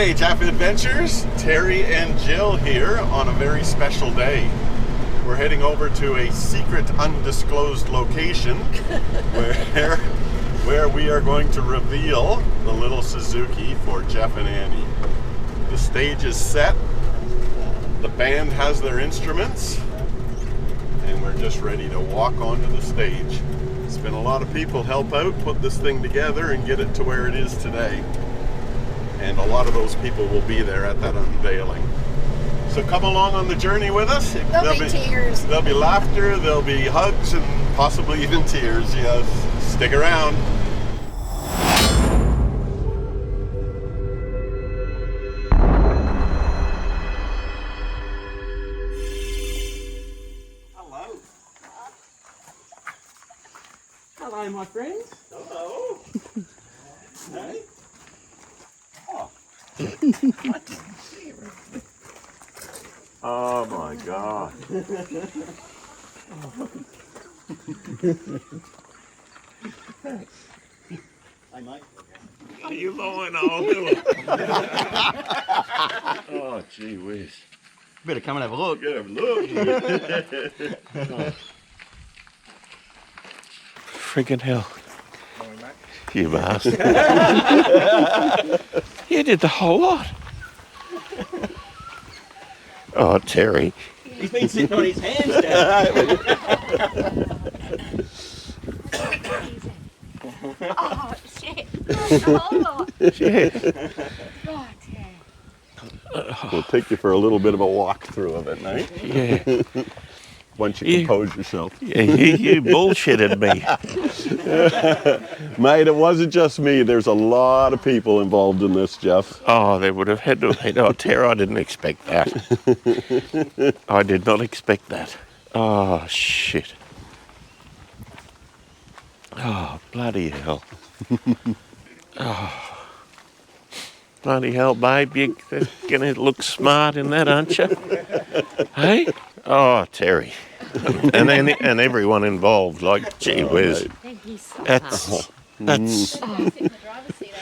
Hey, Jafffa Adventures, Terry and Jill here on a very special day. We're heading over to a secret, undisclosed location where we are going to reveal the little Suzuki for Jeff and Annie. The stage is set, the band has their instruments, and we're just ready to walk onto the stage. It's been a lot of people help out, put this thing together and get it to where it is today. And a lot of those people will be there at that unveiling. So come along on the journey with us. There'll be tears. There'll be laughter, there'll be hugs, and possibly even tears. Yes, stick around. Hello. Hello, my friends. Hello. Hey. Oh my God. Hey, mate. Are you blowing all over? Oh, gee whiz. Better come and have a look. Get a look. Freaking hell. Morning, mate. You bastard. You did the whole lot. Oh, Terry. He's been sitting on his hands, Dad. Oh, shit. The whole lot. Yeah. God, yeah. We'll take you for a little bit of a walk through of it, mate. Yeah. Once you compose yourself. Yeah, you bullshitted me. Mate, it wasn't just me. There's a lot of people involved in this, Jeff. Oh, they would have had to have. Oh, Terry, I didn't expect that. I did not expect that. Oh, shit. Oh, bloody hell. Oh. Bloody hell, babe. You're going to look smart in that, aren't you? Hey? Oh, Terry. And everyone involved, like, gee whiz. Thank you so That's Oh, sit in the driver's seat,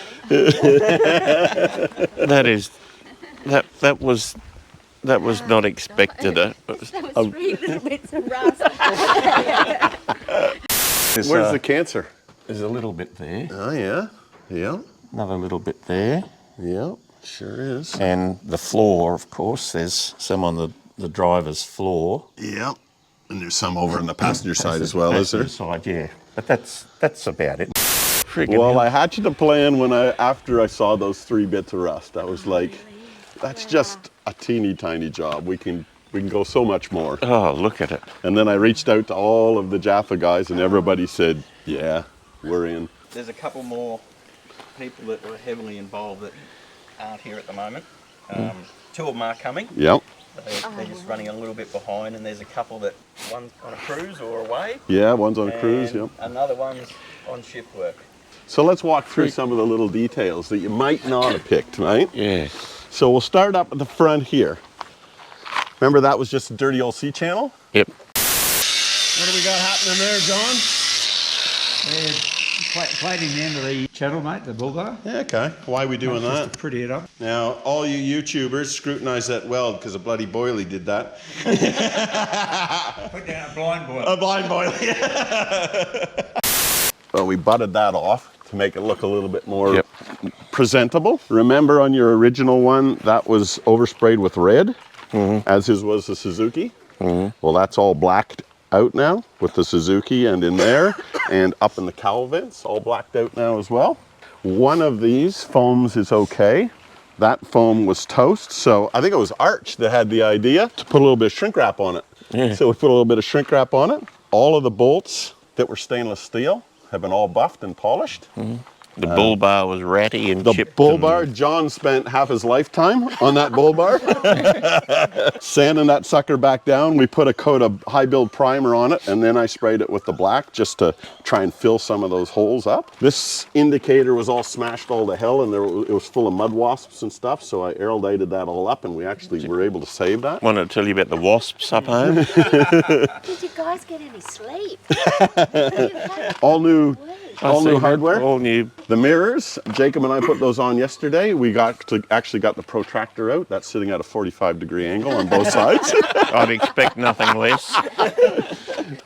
that was not expected. That was 3 little bits of rust. Where's the cancer? There's a little bit there, Oh, yeah. Yeah. another little bit there, Yeah. Sure is. and the floor, of course. There's some on the driver's floor. Yeah. And there's some over on the passenger side as well, is there? Passenger side, yeah. But that's about it. Friggin' Well, hell. I hatched a plan after I saw those 3 bits of rust. I was like, that's just a teeny tiny job. We can go so much more. Oh, look at it. And then I reached out to all of the Jafffa guys, and everybody said, yeah, we're in. There's a couple more people that were heavily involved that aren't here at the moment. 2 of them are coming. Yep. They're just running a little bit behind, and there's a couple that one's on a cruise or away. Yeah, one's on a cruise, and yep. Another one's on shift work. So let's walk through some of the little details that you might not have picked, right? Yeah. So we'll start up at the front here. Remember that was just a dirty old C channel? Yep. What do we got happening there, John? Plating the end of the channel, mate, the bull bar. Yeah, okay. Why are we doing Just that? to pretty it up. Now, all you YouTubers scrutinize that weld because a bloody boilie did that. Put down a blind boil. A blind boilie. Well, we butted that off to make it look a little bit more presentable. Remember on your original one, that was oversprayed with red, as was the Suzuki. Well, that's all blacked out now with the Suzuki and in there, and up in the cowl vents, all blacked out now as well. One of these foams is okay. That foam was toast, so I think it was Arch that had the idea to put a little bit of shrink wrap on it. Yeah. So we put a little bit of shrink wrap on it. All of the bolts that were stainless steel have been all buffed and polished. The bull bar was ratty and The chipped. bull and- bar, John spent half his lifetime on that bull bar. Sanding that sucker back down, we put a coat of high build primer on it, and then I sprayed it with the black just to try and fill some of those holes up. This indicator was all smashed all to hell, and it was full of mud wasps and stuff, so I aerolighted that all up, and we actually were able to save that. Want to tell you about the wasps up home? Did you guys get any sleep? All new All new hardware. All new. The mirrors, Jacob and I put those on yesterday. We actually got the protractor out. That's sitting at a 45-degree angle on both sides. I'd expect nothing less.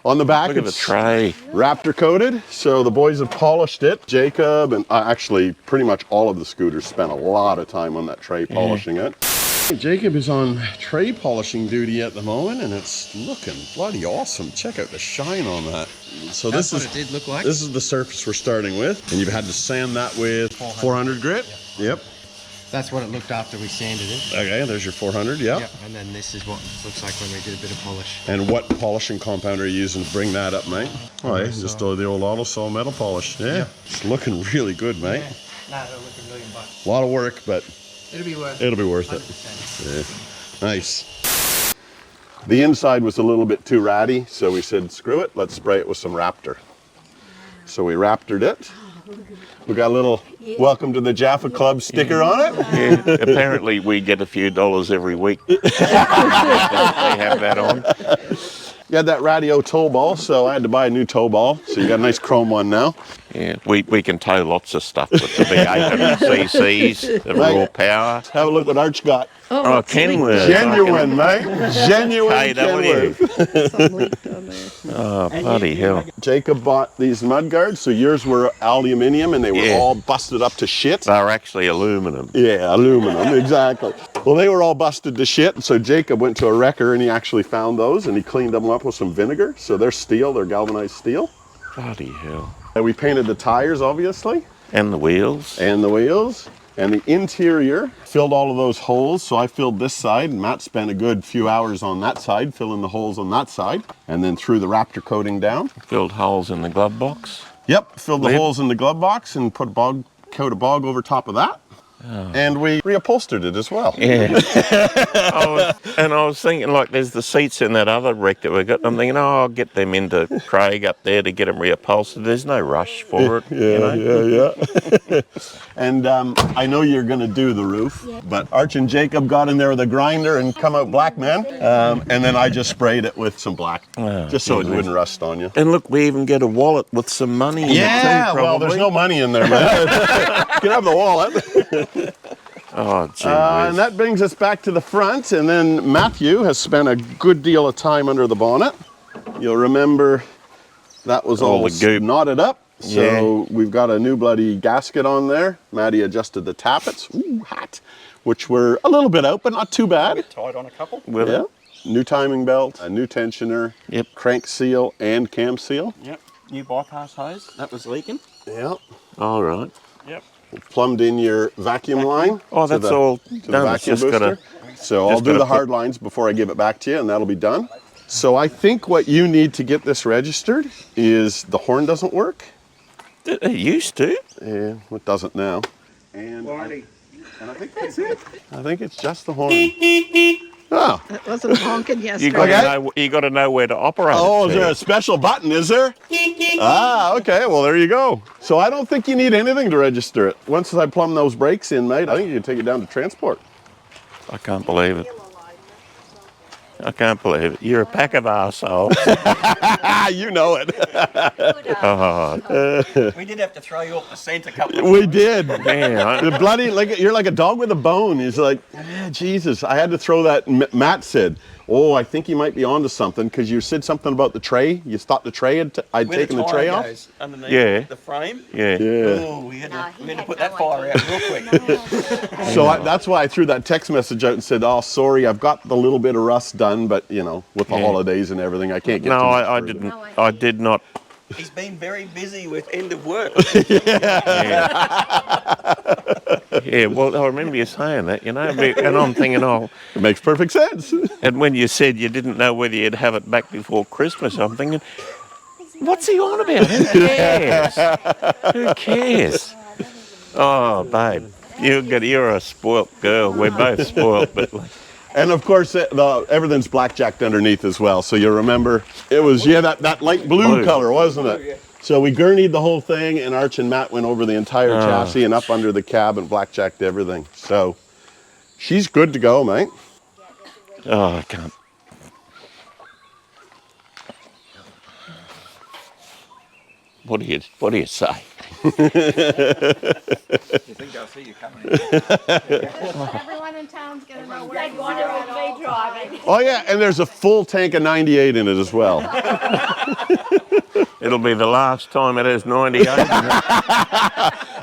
On the back, Look at the it's tray. Raptor coated. So the boys have polished it. Jacob and actually pretty much all of the scooters spent a lot of time on that tray polishing it. Jacob is on tray polishing duty at the moment, and it's looking bloody awesome. Check out the shine on that. So That's this what is it did look like. This is the surface we're starting with, and you've had to sand that with 400 grit. Yep. That's what it looked after we sanded it. Okay, there's your 400. Yeah. Yep. And then this is what it looks like when we did a bit of polish. And what polishing compound are you using to bring that up, mate? Oh, yeah, just the old AutoSol metal polish. Yeah, it's looking really good, mate. Yeah. Nah, it'll look $1 million. A lot of work, but It'll be worth it. 100%. Yeah. Nice. The inside was a little bit too ratty, so we said, screw it, let's spray it with some Raptor. So we Raptored it. We got a little welcome to the Jafffa Club sticker on it. Yeah, apparently we get a few dollars every week. They have that on. You had that radio tow ball, so I had to buy a new tow ball. So you got a nice chrome one now. Yeah, we can tow lots of stuff with the big 800cc's, the raw power. Have a look what Arch got. Oh, Kenworth. Genuine, mate. Genuine KW. Kenworth. Oh, bloody hell. Jacob bought these mud guards, so yours were aluminium and they were Yeah. all busted up to shit. They're actually aluminum. Yeah, aluminum, exactly. Well, they were all busted to shit, so Jacob went to a wrecker and he actually found those and he cleaned them up with some vinegar. So they're steel, they're galvanized steel. Bloody hell. And we painted the tires, obviously, And the wheels. and the wheels. And the interior, filled all of those holes. So I filled this side, and Matt spent a good few hours on that side, filling the holes on that side, and then threw the Raptor coating down. Filled holes in the glove box. Yep, filled the Lid. holes in the glove box and put a coat of bog over top of that. And we reupholstered it as well. Yeah. I was thinking, like, there's the seats in that other wreck that we got. I'm thinking, I'll get them into Craig up there to get them reupholstered. There's no rush for it. Yeah. And I know you're going to do the roof, but Arch and Jacob got in there with a grinder and come out black, man. And then I just sprayed it with some black, just so it wouldn't rust on you. And look, we even get a wallet with some money in it too, probably. Well, there's no money in there, man. You can have the wallet. Oh, gee And whiz. that brings us back to the front, and then Matthew has spent a good deal of time under the bonnet. You'll remember that was all the goop. knotted up. So we've got a new bloody gasket on there. Maddie adjusted the tappets, ooh, hot, which were a little bit out, but not too bad. Tied on a couple. With Yeah. it. New timing belt, a new tensioner, Yep. crank seal, and cam seal. Yep. New bypass hose. That was leaking. Yeah. All right. Yep. Plumbed in your vacuum line. Oh, to that's the- all to the done. It's vacuum just got booster. to... So I'll just do gotta the put- hard lines before I give it back to you, and that'll be done. So I think what you need to get this registered is the horn doesn't work. It used to. Yeah, it doesn't now. And I think that's it. I think it's just the horn. Oh. It wasn't honking yesterday. You got to know where to operate. Oh, it, is there a Peter. special button, is there? Okay, well, there you go. So I don't think you need anything to register it. Once I plumb those brakes in, mate, I think you can take it down to transport. I can't believe it. I can't believe it. You're a pack of arseholes. You know it. We did have to throw you off the scent a couple of We did. Man, The bloody, you're like a dog with a bone. He's like, Jesus, I had to throw that. Matt said, oh, I think you might be onto something, because you said something about the tray. You thought the tray I'd Where taken the tire tray off. goes underneath Yeah. the frame. yeah. Yeah. Oh, we had No, to, he we had to had put no that fire idea. out real quick. So that's why I threw that text message out and said, oh, sorry, I've got the little bit of rust done, but, with the Yeah. holidays and everything, I can't get No, too much I further. didn't. I did not. He's been very busy with end of work. Yeah, well, I remember you saying that, and I'm thinking, oh, It makes perfect sense. and when you said you didn't know whether you'd have it back before Christmas, I'm thinking, what's he on about? Who cares? Who cares? Oh, babe, you're a spoilt girl. We're both spoilt, but And of course, everything's blackjacked underneath as well. So you'll remember, it was, that light blue color, wasn't it? So we gurneyed the whole thing, and Arch and Matt went over the entire chassis and up under the cab and blackjacked everything. So she's good to go, mate. oh, I can't. What do you say? You think they'll see you coming in? Everyone in town's going to know what I'm driving. Oh yeah, and there's a full tank of 98 in it as well. It'll be the last time it has 98.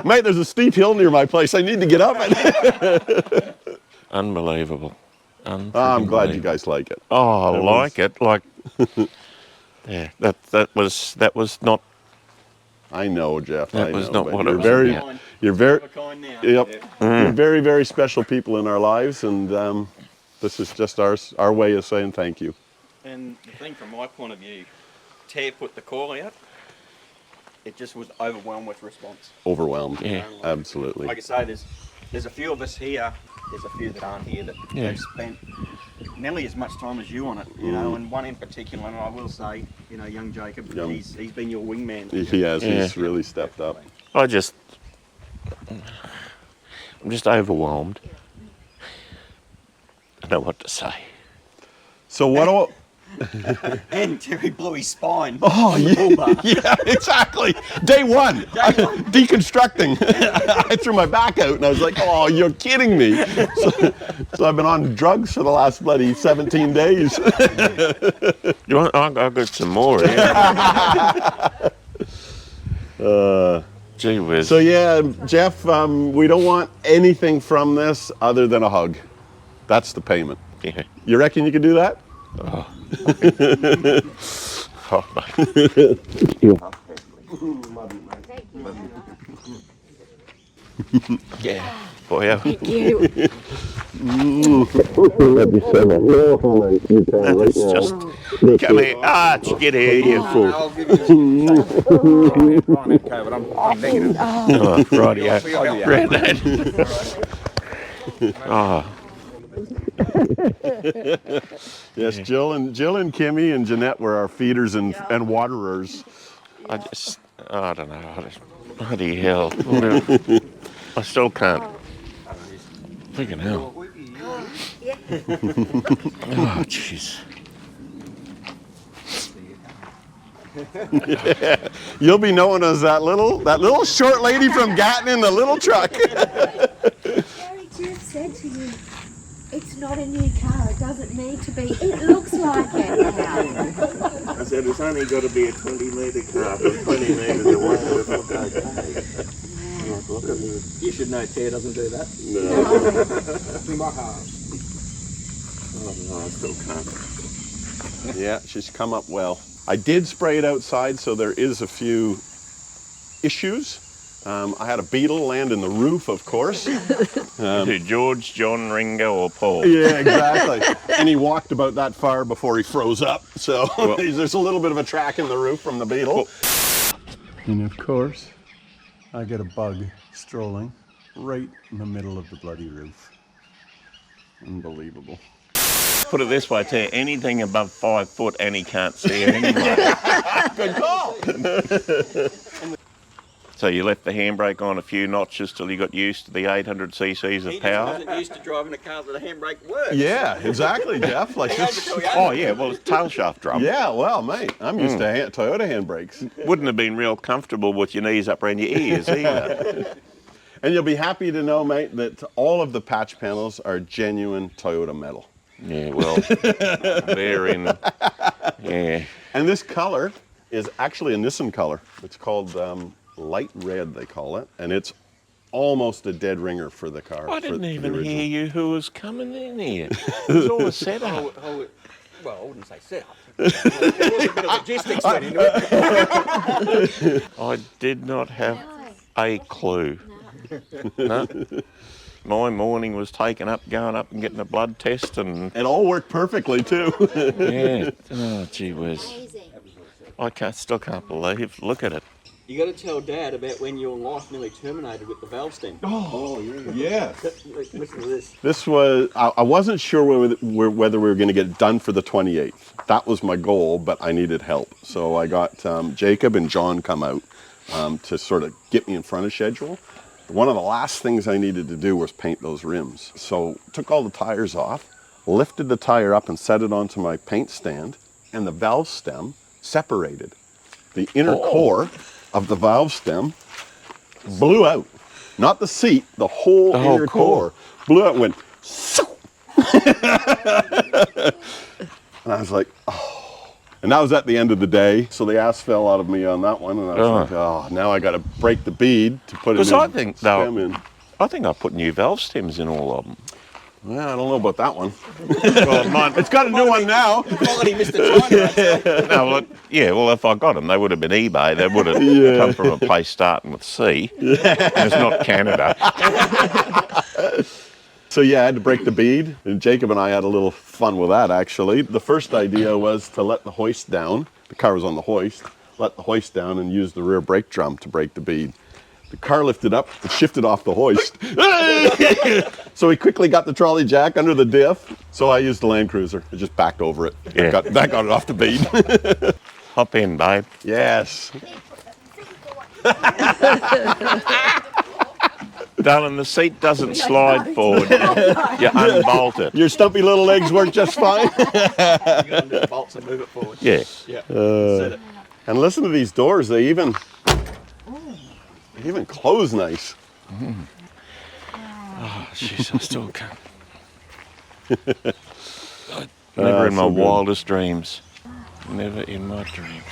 Mate, there's a steep hill near my place. I need to get up it. Unbelievable. I'm glad you guys like it. Oh, I like it. Like, yeah, that was not. I know, Jeff. That I was know, not but what it you're was very, about. you're very, Kind now. yep. You're very, very special people in our lives, and this is just our way of saying thank you. And the thing from my point of view, Tear put the call out. It just was overwhelmed with response. Overwhelmed. Yeah. Absolutely. Like I say, there's a few of us here. There's a few that aren't here that have spent nearly as much time as you on it, you know, and one in particular, and I will say, you know, young Jacob, he's been your wingman. He has. Yeah. He's really stepped up. I'm just overwhelmed. I don't know what to say. So what all... And Terry blew his spine. Oh, on the yeah, bull bar. yeah, exactly. Day one. Deconstructing. I threw my back out and I was like, oh, you're kidding me. So I've been on drugs for the last bloody 17 days. You want? I've got some more. Yeah. Gee whiz. So yeah, Jeff, we don't want anything from this other than a hug. That's the payment. Yeah. You reckon you could do that? Oh, mate. Yeah. Boy, yeah. Thank you. That's just. Come here. Ah, get here, you fool. I'll give you fine echo, but I'm negative. Oh, rightio. Granddad. Oh. Yes, Jill and Kimmy and Jeanette were our feeders and waterers. I don't know. Bloody hell. I still can't. Freaking hell. Oh, jeez. You'll be known as that little short lady from Gatton in the little truck. Gary just said to you, it's not a new car, it doesn't need to be. It looks like it now. I said it's only got to be a 20-litre car from 20 metres away. You should know Tear doesn't do that. In my heart. Oh, no, I still can't. Yeah, she's come up well. I did spray it outside, so there is a few issues. I had a beetle land in the roof, of course. George, John, Ringo, or Paul? Yeah, exactly. And he walked about that far before he froze up. So there's a little bit of a track in the roof from the beetle. And of course, I get a bug strolling right in the middle of the bloody roof. Unbelievable. Put it this way, Tear, anything above 5 foot and he can't see it anyway. Good call. So you left the handbrake on a few notches till you got used to the 800 cc's of He power? just wasn't used to driving a car that the handbrake works. Yeah, exactly, Jeff. Like this. Oh yeah, well it's tail shaft drum. Yeah, well, mate, I'm used to Toyota handbrakes. Wouldn't have been real comfortable with your knees up around your ears either. And you'll be happy to know, mate, that all of the patch panels are genuine Toyota metal. Yeah, well, they're in, yeah. And this color is actually a Nissan color. It's called light red, they call it, and it's almost a dead ringer for the car. I didn't for the even original. hear you who was coming in here. It was all a setup. Well, I wouldn't say set up. There was a bit of logistics went into it. I did not have a clue. No. My morning was taken up, going up and getting a blood test and... It all worked perfectly, too. Yeah. Oh, gee whiz. I still can't believe. Look at it. You got to tell Dad about when your life nearly terminated with the valve stem. Oh, yeah. Listen to this. This was, I wasn't sure whether we were going to get it done for the 28th. That was my goal, but I needed help. So I got Jacob and John come out to sort of get me in front of schedule. One of the last things I needed to do was paint those rims. So took all the tires off, lifted the tire up and set it onto my paint stand, and the valve stem separated. The inner core of the valve stem blew out. Not the seat, the whole inner core blew out and went, and I was like, oh. And that was at the end of the day. So the ass fell out of me on that one. And I was like, oh, now I got to break the bead to put a new stem in. I think I put new valve stems in all of them. Well, I don't know about that one. Well, it's got a new one now. Quality Mr. China. No, well, yeah, well, if I got them, they would have been eBay. They would have come from a place starting with C. And it's not Canada. So yeah, I had to break the bead, and Jacob and I had a little fun with that, actually. The first idea was to let the hoist down. The car was on the hoist. Let the hoist down and use the rear brake drum to break the bead. The car lifted up, it shifted off the hoist. So we quickly got the trolley jack under the diff. So I used the Land Cruiser. I just backed over it. Yeah. That got it off the bead. Hop in, babe. Yes. Darling, the seat doesn't slide forward. You unbolt it. Your stumpy little legs work just fine. You got to do the bolts and move it forward. Yeah. Set it. And listen to these doors. They even close nice. Oh, jeez, I still can't. Never in my wildest dreams. Never in my dreams.